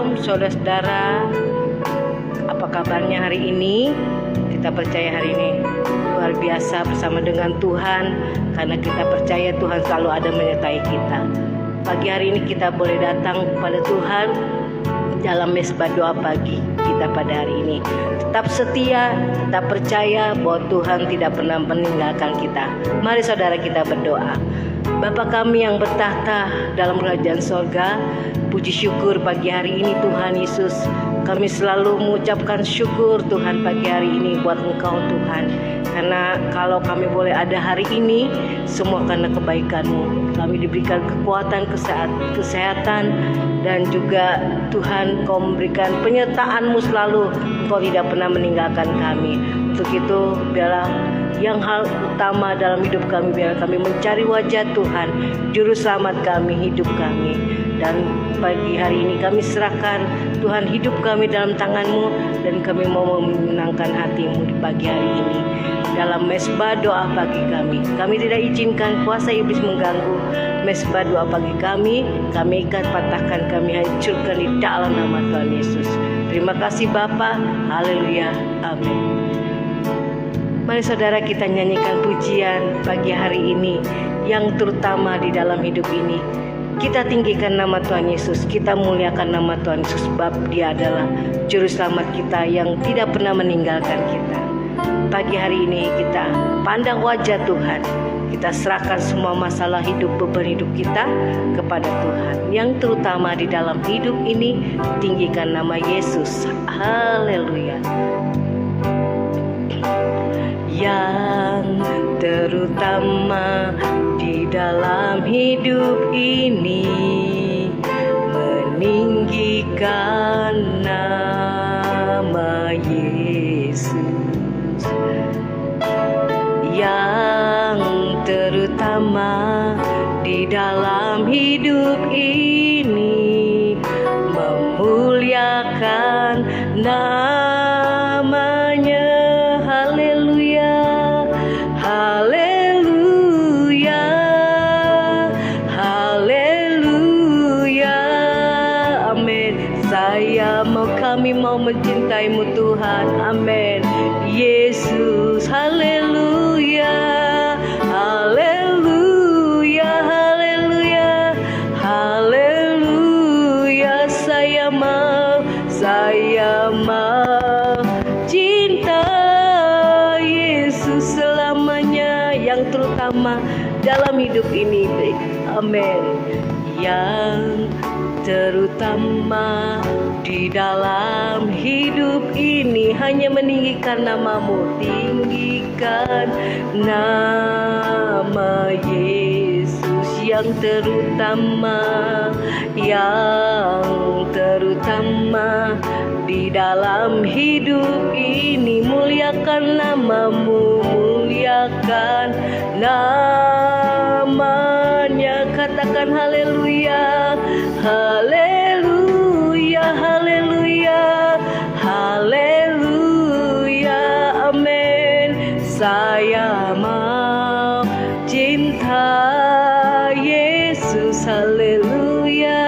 Shalom saudara-saudara. Apa kabarnya hari ini? Kita percaya hari ini luar biasa bersama dengan Tuhan, karena kita percaya Tuhan selalu ada menyertai kita. Pagi hari ini kita boleh datang kepada Tuhan dalam mesbah doa pagi kita pada hari ini. Tetap setia, tetap percaya bahwa Tuhan tidak pernah meninggalkan kita. Mari saudara kita berdoa. Bapa kami yang bertahta dalam kerajaan sorga, puji syukur pagi hari ini Tuhan Yesus. Kami selalu mengucapkan syukur Tuhan pagi hari ini buat Engkau Tuhan. Karena kalau kami boleh ada hari ini, semua karena kebaikan-Mu. Kami diberikan kekuatan, kesehatan, dan juga Tuhan Kau memberikan penyertaan-Mu selalu. Engkau tidak pernah meninggalkan kami. Untuk itu biarlah yang hal utama dalam hidup kami, biar kami mencari wajah Tuhan, juru selamat kami, hidup kami. Dan pagi hari ini kami serahkan Tuhan hidup kami dalam tangan-Mu, dan kami mau memenangkan hati-Mu di pagi hari ini dalam mesbah doa pagi kami. Kami tidak izinkan kuasa iblis mengganggu mesbah doa pagi kami. Kami ikat, patahkan, kami hancurkan di dalam nama Tuhan Yesus. Terima kasih Bapa. Haleluya. Amin. Mari saudara kita nyanyikan pujian pagi hari ini yang terutama di dalam hidup ini. Kita tinggikan nama Tuhan Yesus, kita muliakan nama Tuhan Yesus, sebab Dia adalah juru selamat kita yang tidak pernah meninggalkan kita. Pagi hari ini kita pandang wajah Tuhan, kita serahkan semua masalah hidup, beban hidup kita kepada Tuhan. Yang terutama di dalam hidup ini, tinggikan nama Yesus. Haleluya. Yang terutama di dalam hidup ini, meninggikan nama Yesus. Yang terutama di dalam hidup ini, memuliakan namanya. Haleluya, haleluya, haleluya, amin. Kami mau mencintai-Mu Tuhan, amin. Yesus, haleluya, haleluya, haleluya, haleluya. Saya mau cinta Yesus selamanya, yang terutama dalam hidup ini, amin. Yang terutama di dalam hidup ini, hanya meninggikan nama-Mu, tinggikan nama Yesus. Yang terutama di dalam hidup ini, muliakan nama-Mu, muliakan namanya. Katakan haleluya, haleluya, haleluya, haleluya, amin. Saya mau cinta Yesus, haleluya,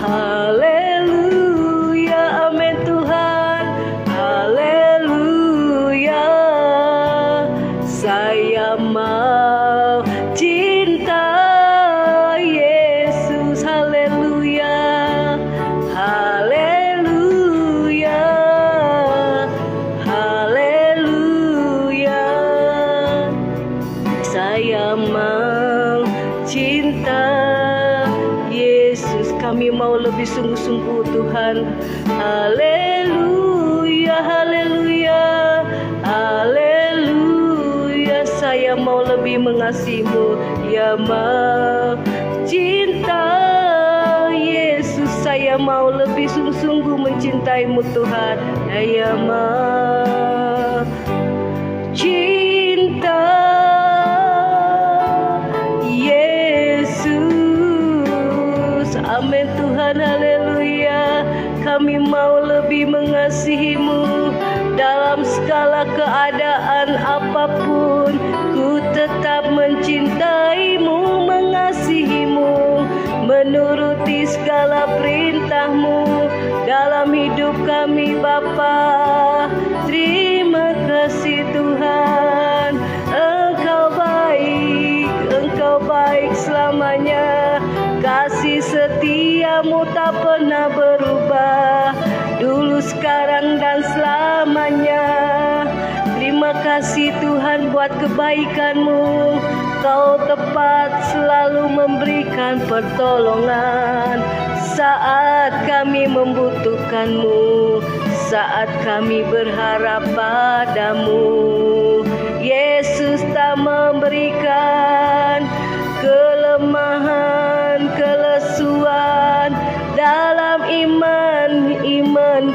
haleluya, amin Tuhan, haleluya. Saya mau cinta Yesus, haleluya, haleluya, haleluya. Saya mau cinta Yesus, kami mau lebih sungguh-sungguh Tuhan. Haleluya, haleluya, haleluya. Saya mau lebih mengasihi-Mu, ya mau cinta Yesus. Saya mau lebih sungguh-sungguh mencintai-Mu Tuhan, ya mau cinta Yesus, amin Tuhan, haleluya. Kami mau lebih mengasihi-Mu dalam segala keadaan apapun. Ku tetap mencintai-Mu, mengasihi-Mu, menuruti segala perintah-Mu. tak pernah berubah, dulu, sekarang, dan selamanya. Terima kasih Tuhan buat kebaikan-Mu. Kau tepat selalu memberikan pertolongan saat kami membutuhkan-Mu, saat kami berharap padamu. Yesus tak memberikan kelemahan, kelesuan dalam iman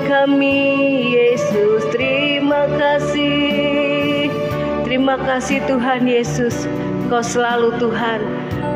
kami. Yesus, terima kasih. Terima kasih Tuhan Yesus, Kau selalu Tuhan.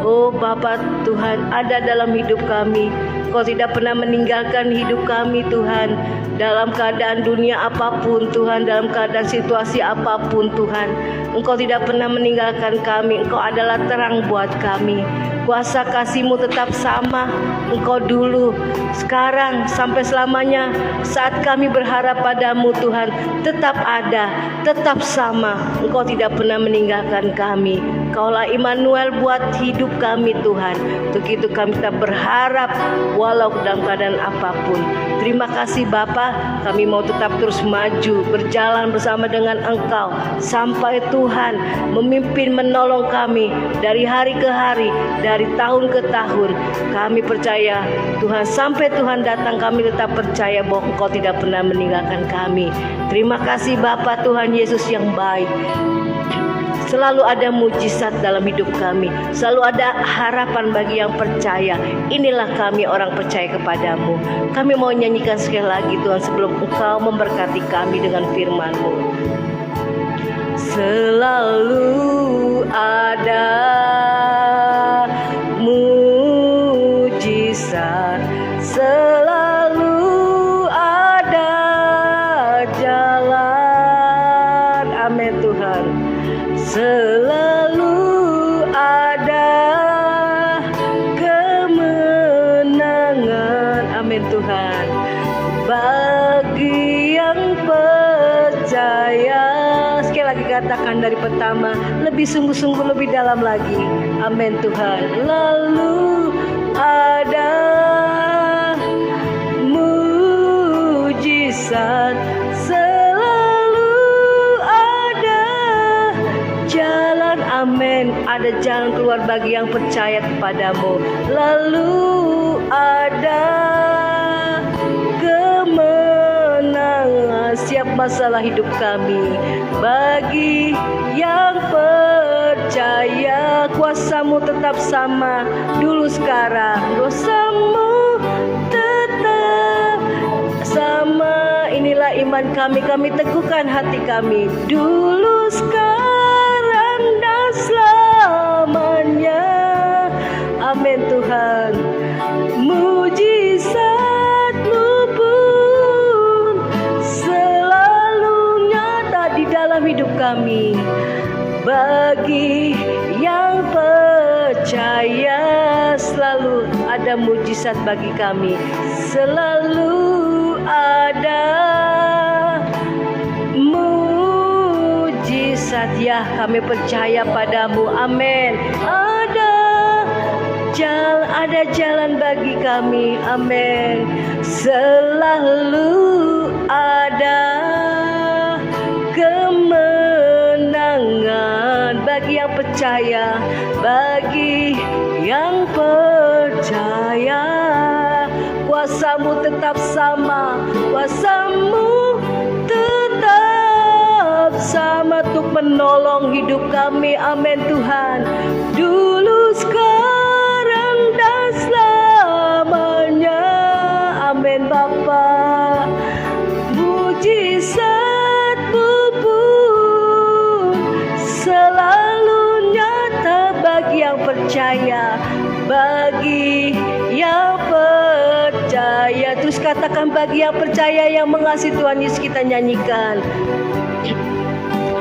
Oh Bapa Tuhan, ada dalam hidup kami. Kau tidak pernah meninggalkan hidup kami Tuhan. Dalam keadaan dunia apapun Tuhan, dalam keadaan situasi apapun Tuhan, Engkau tidak pernah meninggalkan kami. Engkau adalah terang buat kami. Kuasa kasih-Mu tetap sama. Engkau dulu, sekarang, sampai selamanya. Saat kami berharap padamu Tuhan, tetap ada, tetap sama. Engkau tidak pernah meninggalkan kami. Kaulah Immanuel buat hidup kami Tuhan. Untuk itu kami tetap berharap walau dalam keadaan apapun. Terima kasih Bapa, kami mau tetap terus maju, berjalan bersama dengan Engkau sampai Tuhan memimpin, menolong kami dari hari ke hari, dari tahun ke tahun. Kami percaya Tuhan, sampai Tuhan datang kami tetap percaya bahwa Engkau tidak pernah meninggalkan kami. Terima kasih Bapa Tuhan Yesus yang baik. Selalu ada mujizat dalam hidup kami, selalu ada harapan bagi yang percaya. Inilah kami orang percaya kepadamu. Kami mau nyanyikan sekali lagi Tuhan sebelum Engkau memberkati kami dengan firman-Mu. Selalu ada mujizat, selalu ada jalan. Amin Tuhan. Selalu ada kemenangan. Amin Tuhan. Bagi yang percaya. Sekali lagi katakan dari pertama, lebih sungguh-sungguh, lebih dalam lagi. Amin Tuhan. Lalu ada mujizat, amin. Ada jalan keluar bagi yang percaya kepadamu. Lalu ada kemenangan setiap masalah hidup kami. Bagi yang percaya, kuasa-Mu tetap sama, dulu sekarang. Kuasa-Mu tetap sama. Inilah iman kami, kami teguhkan hati kami, dulu sekarang dan selamanya. Amin Tuhan. Mujizat-Mu pun selalu nyata di dalam hidup kami. Bagi yang percaya, selalu ada mujizat bagi kami. Selalu ada mujizat, ya kami percaya padamu. Amin. Ada jalan bagi kami. Amin. Selalu ada kemenangan bagi yang percaya. Bagi yang percaya, kuasa-Mu tetap sama. Kuasa-Mu tetap sama untuk menolong hidup kami. Amin Tuhan. Dulu, sekarang, dan selamanya. Amin Bapa. Mujizat-Mu pun selalu nyata bagi yang percaya. Bagi yang percaya, terus katakan, bagi yang percaya yang mengasihi Tuhan Yesus, kita nyanyikan.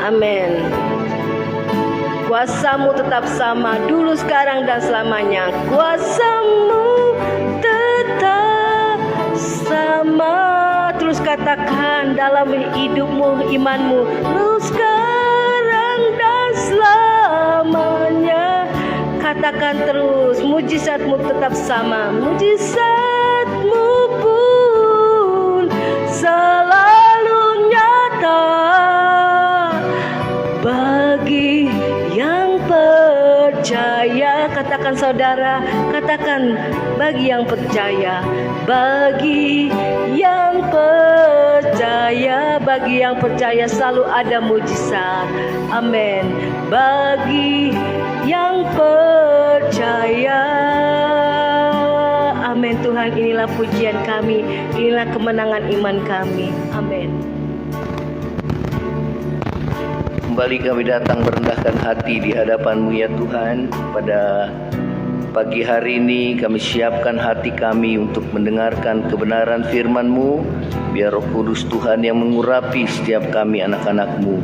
Amin. Kuasa-Mu tetap sama, dulu, sekarang, dan selamanya. Kuasa-Mu tetap sama. Terus katakan dalam hidupmu, imanmu, dulu, sekarang, dan selamanya. Katakan terus, mujizat-Mu tetap sama. Mujizat-Mu bagi yang percaya, bagi yang percaya, bagi yang percaya selalu ada mujizat. Amin. Bagi yang percaya. Amin. Tuhan, inilah pujian kami, inilah kemenangan iman kami. Amin. Kembali kami datang merendahkan hati di hadapan-Mu ya Tuhan. Pada pagi hari ini kami siapkan hati kami untuk mendengarkan kebenaran firman-Mu. Biar Roh Kudus Tuhan yang mengurapi setiap kami anak-anak-Mu.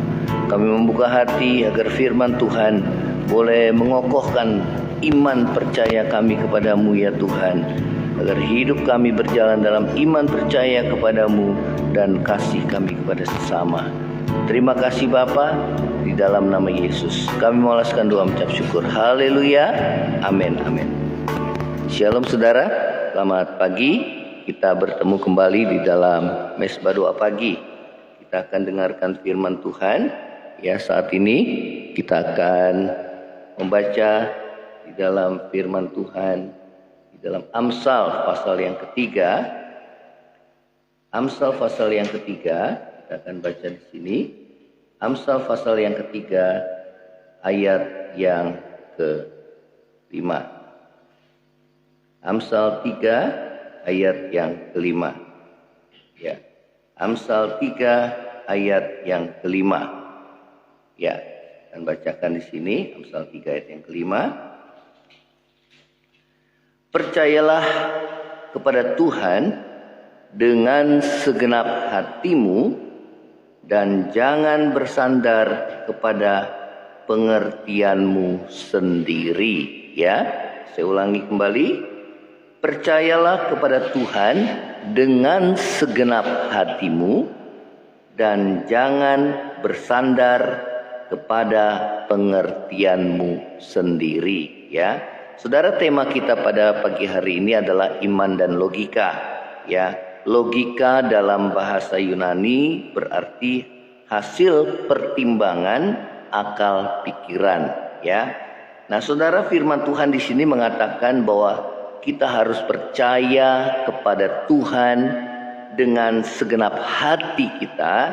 Kami membuka hati agar firman Tuhan boleh mengokohkan iman percaya kami kepadamu ya Tuhan. Agar hidup kami berjalan dalam iman percaya kepadamu dan kasih kami kepada sesama. Terima kasih Bapa, di dalam nama Yesus kami mengalaskan doa mengucap syukur. Haleluya. Amin. Amin. Shalom saudara, selamat pagi. Kita bertemu kembali di dalam Mesbah Doa Pagi. Kita akan dengarkan firman Tuhan. Ya, saat ini kita akan membaca di dalam firman Tuhan di dalam Amsal pasal yang ketiga. Amsal pasal yang ketiga. Kita akan baca di sini. Amsal pasal yang ketiga ayat yang ke-5. Amsal 3 ayat yang ke-5. Ya. Amsal 3 ayat yang ke-5. Ya, akan bacakan di sini Amsal 3 ayat yang ke-5. Percayalah kepada Tuhan dengan segenap hatimu dan jangan bersandar kepada pengertianmu sendiri. Ya, saya ulangi kembali. Percayalah kepada Tuhan dengan segenap hatimu dan jangan bersandar kepada pengertianmu sendiri. Ya, saudara, tema kita pada pagi hari ini adalah iman dan logika. Ya, logika dalam bahasa Yunani berarti hasil pertimbangan akal pikiran, ya. Nah, saudara, firman Tuhan di sini mengatakan bahwa kita harus percaya kepada Tuhan dengan segenap hati kita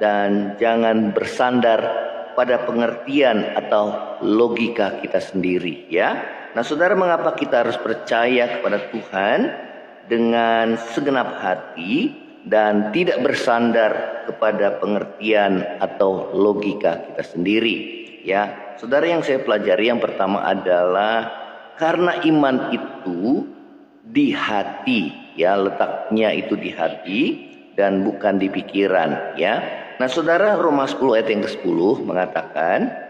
dan jangan bersandar pada pengertian atau logika kita sendiri, ya. Nah, saudara, mengapa kita harus percaya kepada Tuhan dengan segenap hati dan tidak bersandar kepada pengertian atau logika kita sendiri? Ya, saudara, yang saya pelajari yang pertama adalah karena iman itu di hati, ya, letaknya itu di hati dan bukan di pikiran, ya. Nah, saudara, Roma 10 ayat yang ke-10 mengatakan,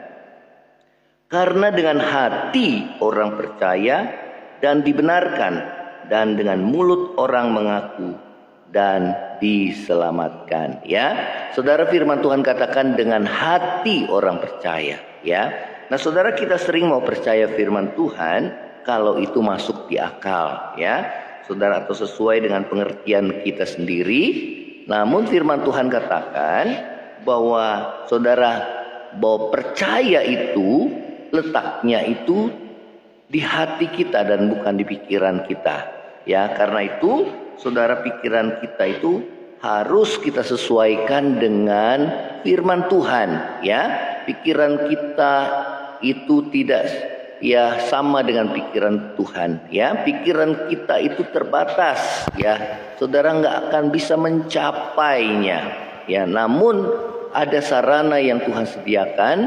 karena dengan hati orang percaya dan dibenarkan, dan dengan mulut orang mengaku dan diselamatkan. Ya, saudara, firman Tuhan katakan dengan hati orang percaya. Ya, nah saudara, kita sering mau percaya firman Tuhan kalau itu masuk di akal, ya, saudara, atau sesuai dengan pengertian kita sendiri. Namun firman Tuhan katakan bahwa saudara, bahwa percaya itu letaknya itu di hati kita dan bukan di pikiran kita. Ya, karena itu saudara, pikiran kita itu harus kita sesuaikan dengan firman Tuhan, ya. Pikiran kita itu tidak ya sama dengan pikiran Tuhan, ya. Pikiran kita itu terbatas, ya. Saudara nggak akan bisa mencapainya, ya. Namun ada sarana yang Tuhan sediakan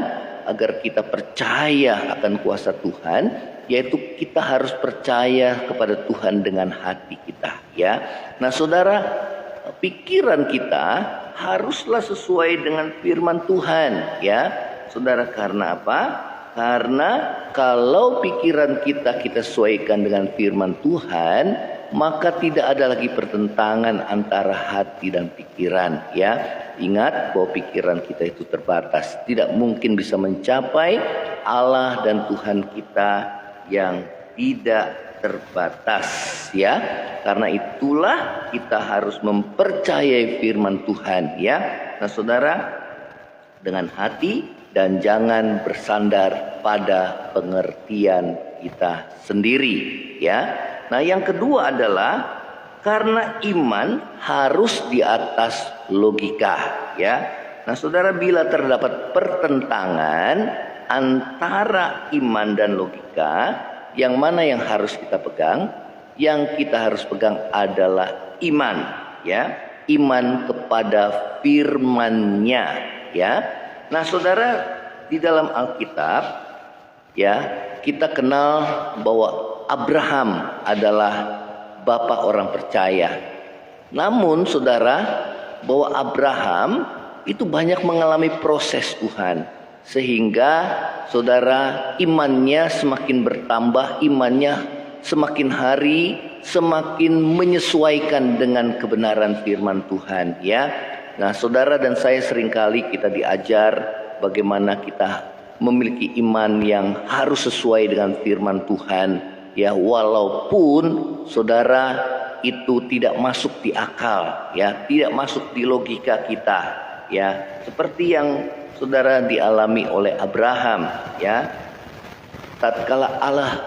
agar kita percaya akan kuasa Tuhan, yaitu kita harus percaya kepada Tuhan dengan hati kita, ya. Nah, saudara, pikiran kita haruslah sesuai dengan firman Tuhan, ya. Saudara, karena apa? Karena kalau pikiran kita sesuaikan dengan firman Tuhan, maka tidak ada lagi pertentangan antara hati dan pikiran, ya. Ingat bahwa pikiran kita itu terbatas, tidak mungkin bisa mencapai Allah dan Tuhan kita yang tidak terbatas, ya. Karena itulah kita harus mempercayai firman Tuhan, ya. Nah, saudara, dengan hati dan jangan bersandar pada pengertian kita sendiri, ya. Nah, yang kedua adalah karena iman harus di atas logika, ya. Nah, saudara, bila terdapat pertentangan antara iman dan logika, yang mana yang harus kita pegang? Yang kita harus pegang adalah iman, ya. Iman kepada firman-Nya, ya. Nah, saudara, di dalam Alkitab, ya, kita kenal bahwa Abraham adalah bapak orang percaya. Namun, saudara, bahwa Abraham itu banyak mengalami proses Tuhan, sehingga saudara, imannya semakin bertambah, imannya semakin hari semakin menyesuaikan dengan kebenaran firman Tuhan, ya. Nah, saudara dan saya seringkali kita diajar bagaimana kita memiliki iman yang harus sesuai dengan firman Tuhan, ya, walaupun saudara itu tidak masuk di akal, ya, tidak masuk di logika kita, ya, seperti yang saudara dialami oleh Abraham, ya. Tatkala Allah,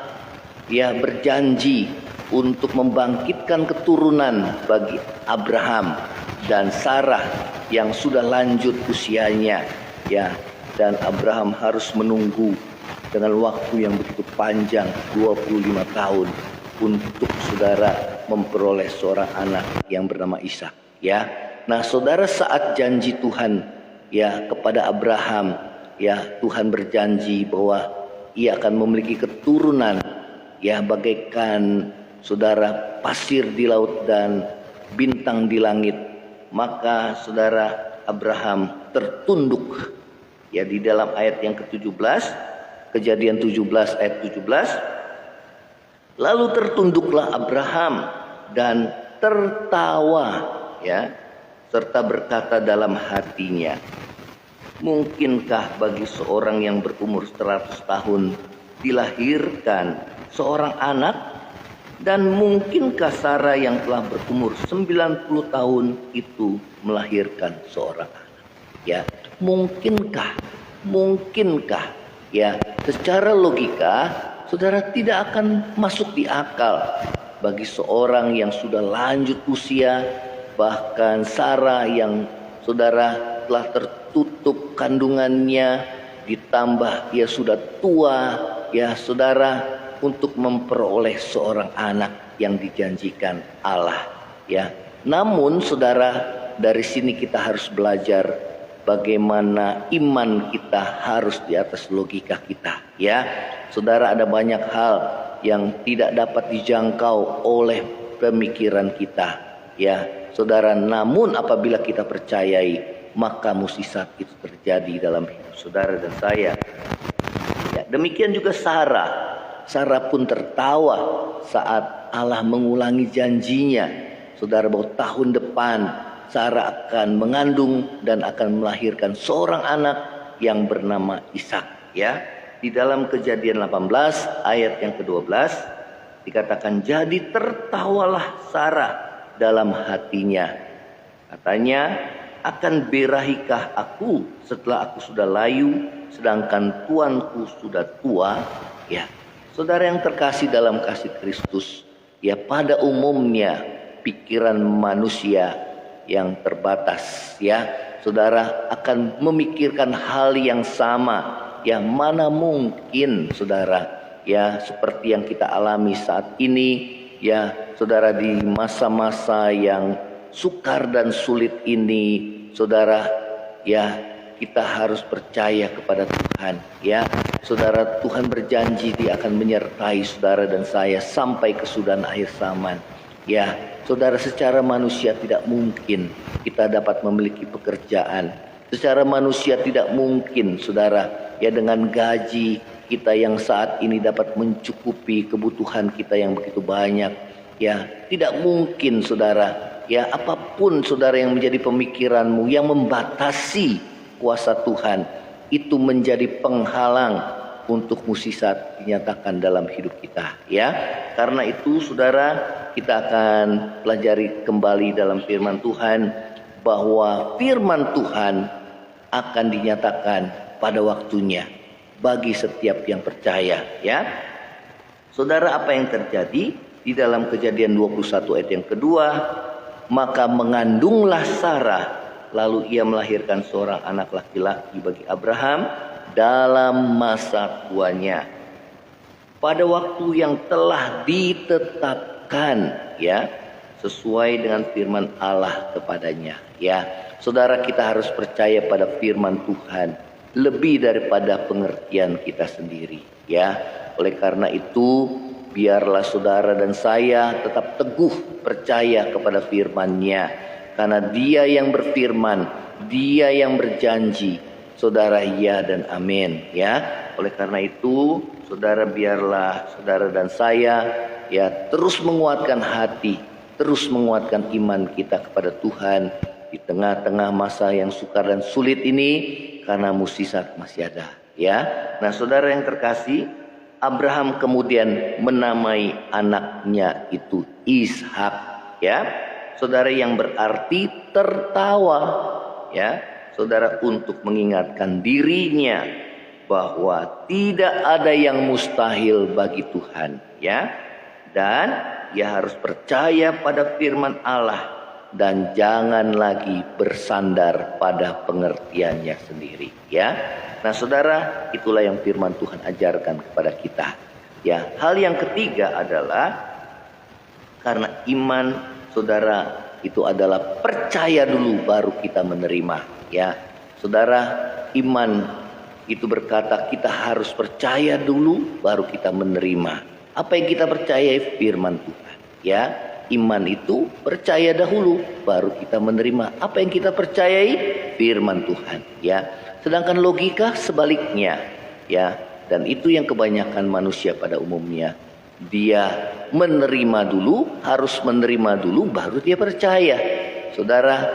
ya, berjanji untuk membangkitkan keturunan bagi Abraham dan Sarah yang sudah lanjut usianya, ya, dan Abraham harus menunggu dengan waktu yang begitu panjang, 25 tahun, untuk saudara memperoleh seorang anak yang bernama Ishak, ya. Nah, saudara, saat janji Tuhan, ya, kepada Abraham, ya, Tuhan berjanji bahwa ia akan memiliki keturunan, ya, bagaikan saudara pasir di laut dan bintang di langit. Maka saudara, Abraham tertunduk, ya, di dalam ayat yang ke-17, Kejadian 17 ayat 17. Lalu tertunduklah Abraham dan tertawa, ya, serta berkata dalam hatinya, mungkinkah bagi seorang yang berumur 100 tahun dilahirkan seorang anak? Dan mungkinkah Sarah yang telah berumur 90 tahun itu melahirkan seorang anak? Ya, mungkinkah? Ya, secara logika, saudara, tidak akan masuk di akal bagi seorang yang sudah lanjut usia, bahkan Sarah yang saudara telah tertutup kandungannya, ditambah ia sudah tua, ya saudara, untuk memperoleh seorang anak yang dijanjikan Allah, ya. Namun saudara, dari sini kita harus belajar bagaimana iman kita harus di atas logika kita, ya. Saudara, ada banyak hal yang tidak dapat dijangkau oleh pemikiran kita, ya saudara. Namun apabila kita percayai, maka mukjizat itu terjadi dalam hidup saudara dan saya, ya. Demikian juga Sarah pun tertawa saat Allah mengulangi janjinya, saudara, bahwa tahun depan Sarah akan mengandung dan akan melahirkan seorang anak yang bernama Ishak, ya. Di dalam Kejadian 18 ayat yang ke-12 dikatakan, jadi tertawalah Sarah dalam hatinya, katanya, akan berahikah aku setelah aku sudah layu, sedangkan tuanku sudah tua, ya. Saudara yang terkasih dalam kasih Kristus, ya, pada umumnya pikiran manusia yang terbatas, ya, saudara, akan memikirkan hal yang sama, ya. Mana mungkin saudara, ya, seperti yang kita alami saat ini, ya saudara, di masa-masa yang sukar dan sulit ini, saudara, ya, kita harus percaya kepada Tuhan, ya saudara. Tuhan berjanji Dia akan menyertai saudara dan saya sampai kesudahan akhir zaman, ya saudara. Secara manusia tidak mungkin kita dapat memiliki pekerjaan, secara manusia tidak mungkin saudara, ya, dengan gaji kita yang saat ini dapat mencukupi kebutuhan kita yang begitu banyak, ya. Tidak mungkin saudara, ya, apapun saudara yang menjadi pemikiranmu yang membatasi kuasa Tuhan, itu menjadi penghalang untuk mukjizat dinyatakan dalam hidup kita, ya. Karena itu saudara, kita akan pelajari kembali dalam firman Tuhan, bahwa firman Tuhan akan dinyatakan pada waktunya bagi setiap yang percaya, ya. Saudara, apa yang terjadi? di dalam Kejadian 21 ayat yang kedua, maka mengandunglah Sarah, lalu ia melahirkan seorang anak laki-laki bagi Abraham dalam masa tuanya, pada waktu yang telah ditetapkan, ya, sesuai dengan firman Allah kepadanya. Ya, saudara, kita harus percaya pada firman Tuhan lebih daripada pengertian kita sendiri. Ya, oleh karena itu, biarlah saudara dan saya tetap teguh percaya kepada firman-Nya, karena Dia yang berfirman, Dia yang berjanji. Saudara, ya dan amin. Ya, oleh karena itu, saudara, biarlah saudara dan saya, ya, terus menguatkan hati, terus menguatkan iman kita kepada Tuhan di tengah-tengah masa yang sukar dan sulit ini, karena mukjizat masih ada. Ya, nah saudara yang terkasih, Abraham kemudian menamai anaknya itu Ishak, ya, saudara, yang berarti tertawa, ya, saudara, untuk mengingatkan dirinya bahwa tidak ada yang mustahil bagi Tuhan, ya, dan ia harus percaya pada firman Allah dan jangan lagi bersandar pada pengertiannya sendiri, ya. Nah, saudara, itulah yang firman Tuhan ajarkan kepada kita. Ya, hal yang ketiga adalah karena iman, saudara, itu adalah percaya dulu baru kita menerima. Ya, saudara, iman itu berkata kita harus percaya dulu baru kita menerima. Apa yang kita percaya? Firman Tuhan. Ya, iman itu percaya dahulu baru kita menerima. Apa yang kita percayai? Firman Tuhan. Ya. Sedangkan logika sebaliknya, ya, dan itu yang kebanyakan manusia pada umumnya. Dia menerima dulu, harus menerima dulu baru dia percaya. Saudara,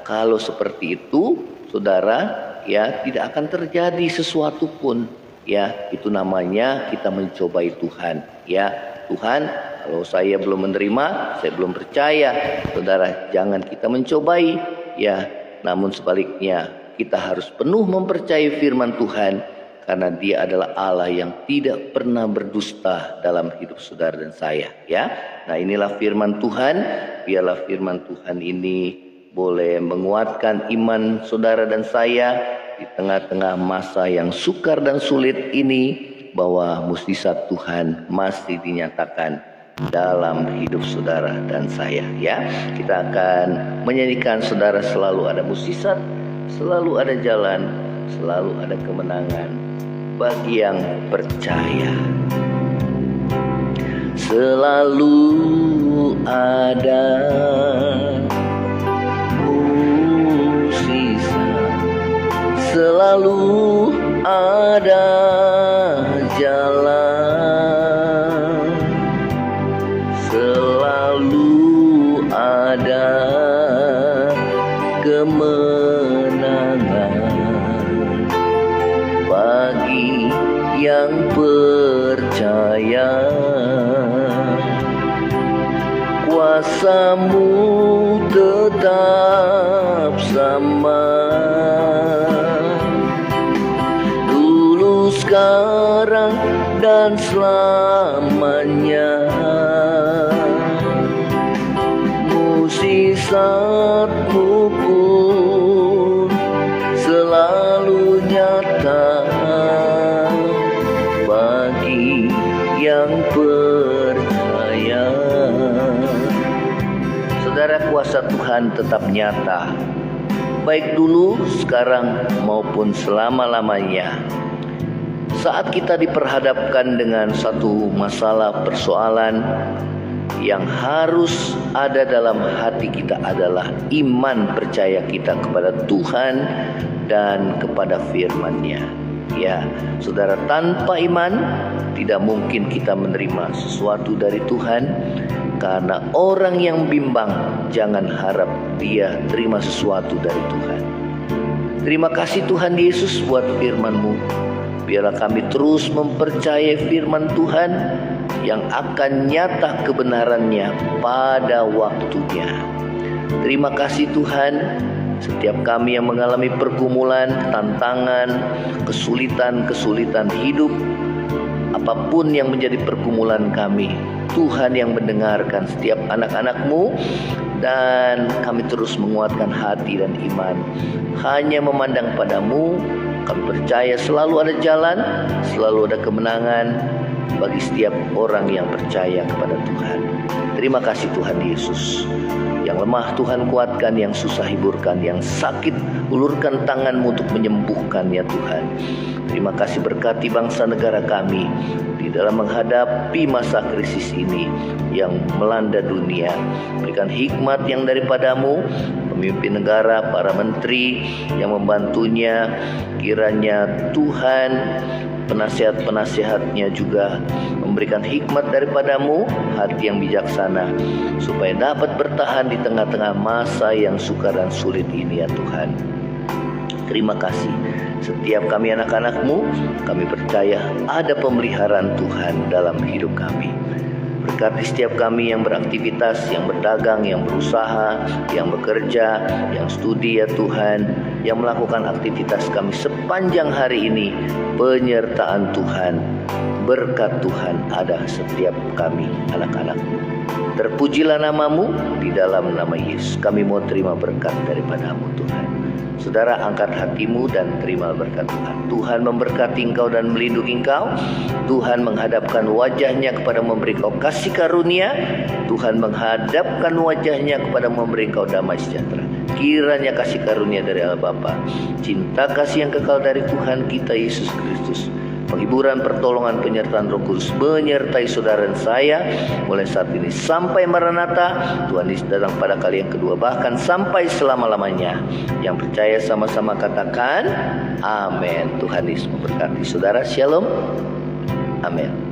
kalau seperti itu, saudara, ya, tidak akan terjadi sesuatu pun. Ya, itu namanya kita mencobai Tuhan. Ya, Tuhan, kalau saya belum menerima, saya belum percaya. Saudara, jangan kita mencobai, ya, namun sebaliknya kita harus penuh mempercayai firman Tuhan, karena Dia adalah Allah yang tidak pernah berdusta dalam hidup saudara dan saya. Ya, nah inilah firman Tuhan. Biarlah firman Tuhan ini boleh menguatkan iman saudara dan saya di tengah-tengah masa yang sukar dan sulit ini, bahwa mukjizat Tuhan masih dinyatakan dalam hidup saudara dan saya. Ya, kita akan menyanyikan, saudara, selalu ada mukjizat, selalu ada jalan, selalu ada kemenangan bagi yang percaya. Selalu ada mukjizat, selalu ada jalan, selalu ada kemenangan bagi yang percaya. Kuasa-Mu tetap sama, dulu, sekarang, dan selamanya. Mukjizat-Mu pun selalu nyata bagi yang percaya. Saudara, kuasa Tuhan tetap nyata, baik dulu, sekarang, maupun selama-lamanya. Saat kita diperhadapkan dengan satu masalah, persoalan, yang harus ada dalam hati kita adalah iman percaya kita kepada Tuhan dan kepada firman-Nya. Ya, saudara, tanpa iman tidak mungkin kita menerima sesuatu dari Tuhan. Karena orang yang bimbang, jangan harap dia terima sesuatu dari Tuhan. Terima kasih Tuhan Yesus buat firman-Mu. Biarlah kami terus mempercayai firman Tuhan yang akan nyata kebenarannya pada waktunya. Terima kasih Tuhan. Setiap kami yang mengalami pergumulan, tantangan, kesulitan hidup, apapun yang menjadi pergumulan kami, Tuhan yang mendengarkan setiap anak-anak-Mu, dan kami terus menguatkan hati dan iman hanya memandang padamu. Kami percaya selalu ada jalan, selalu ada kemenangan bagi setiap orang yang percaya kepada Tuhan. Terima kasih Tuhan Yesus. Yang lemah Tuhan kuatkan, yang susah hiburkan, yang sakit ulurkan tangan-Mu untuk menyembuhkan ya Tuhan. Terima kasih, berkati bangsa negara kami di dalam menghadapi masa krisis ini yang melanda dunia. Berikan hikmat yang daripada-Mu, pemimpin negara, para menteri yang membantunya. Kiranya Tuhan, penasihat-penasihatnya juga memberikan hikmat daripada-Mu, hati yang bijaksana, supaya dapat bertahan di tengah-tengah masa yang sukar dan sulit ini ya Tuhan. Terima kasih. Setiap kami anak-anak-Mu, kami percaya ada pemeliharaan Tuhan dalam hidup kami. Berkati setiap kami yang beraktivitas, yang berdagang, yang berusaha, yang bekerja, yang studi ya Tuhan, yang melakukan aktivitas kami sepanjang hari ini. Penyertaan Tuhan, berkat Tuhan ada setiap kami anak-anak-Mu. Terpujilah nama-Mu, di dalam nama Yesus kami mau terima berkat daripada-Mu Tuhan. Saudara, angkat hatimu dan terima berkat Tuhan. Tuhan memberkati engkau dan melindungi engkau. Tuhan menghadapkan wajahnya kepada memberi engkau kasih karunia. Tuhan menghadapkan wajahnya kepada memberi engkau damai sejahtera. Kiranya kasih karunia dari Allah Bapa, cinta kasih yang kekal dari Tuhan kita Yesus Kristus, penghiburan, pertolongan, penyertaan Roh Kudus menyertai saudara dan saya mulai saat ini sampai Maranatha. Tuhan Yesus datang pada kali yang kedua, bahkan sampai selama-lamanya. Yang percaya sama-sama katakan amin. Tuhan Yesus memberkati saudara. Shalom. Amin.